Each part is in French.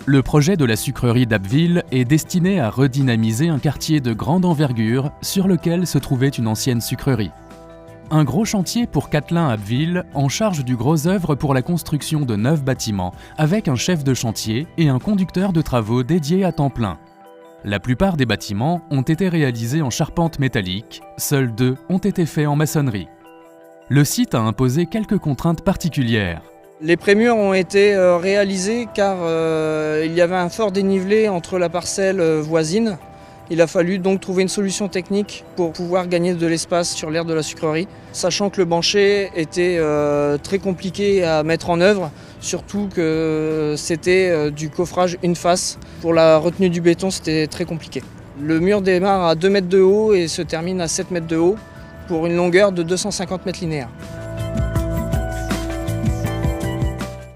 Le projet de la sucrerie d'Abbeville est destiné à redynamiser un quartier de grande envergure sur lequel se trouvait une ancienne sucrerie. Un gros chantier pour Cattelin-Abbeville en charge du gros œuvre pour la construction de 9 bâtiments avec un chef de chantier et un conducteur de travaux dédié à temps plein. La plupart des bâtiments ont été réalisés en charpente métallique, seuls 2 ont été faits en maçonnerie. Le site a imposé quelques contraintes particulières. Les prémurs ont été réalisés car il y avait un fort dénivelé entre la parcelle voisine. Il a fallu donc trouver une solution technique pour pouvoir gagner de l'espace sur l'aire de la sucrerie, sachant que le bancher était très compliqué à mettre en œuvre, surtout que c'était du coffrage une face. Pour la retenue du béton, c'était très compliqué. Le mur démarre à 2 mètres de haut et se termine à 7 mètres de haut pour une longueur de 250 mètres linéaires.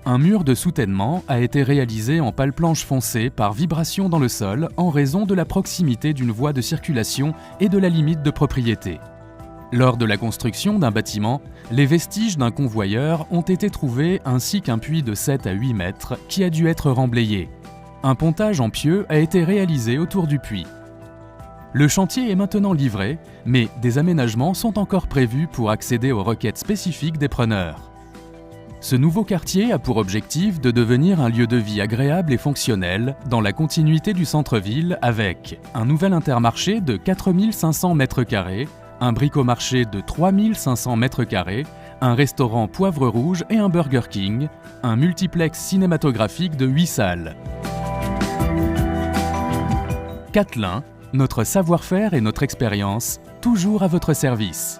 Un mur de soutènement a été réalisé en pale-planche foncée par vibration dans le sol en raison de la proximité d'une voie de circulation et de la limite de propriété. Lors de la construction d'un bâtiment, les vestiges d'un convoyeur ont été trouvés ainsi qu'un puits de 7 à 8 mètres qui a dû être remblayé. Un pontage en pieux a été réalisé autour du puits. Le chantier est maintenant livré, mais des aménagements sont encore prévus pour accéder aux requêtes spécifiques des preneurs. Ce nouveau quartier a pour objectif de devenir un lieu de vie agréable et fonctionnel dans la continuité du centre-ville avec un nouvel intermarché de 4500 m², un bricomarché de 3500 m², un restaurant Poivre Rouge et un Burger King, un multiplex cinématographique de 8 salles. Cattelin, notre savoir-faire et notre expérience, toujours à votre service.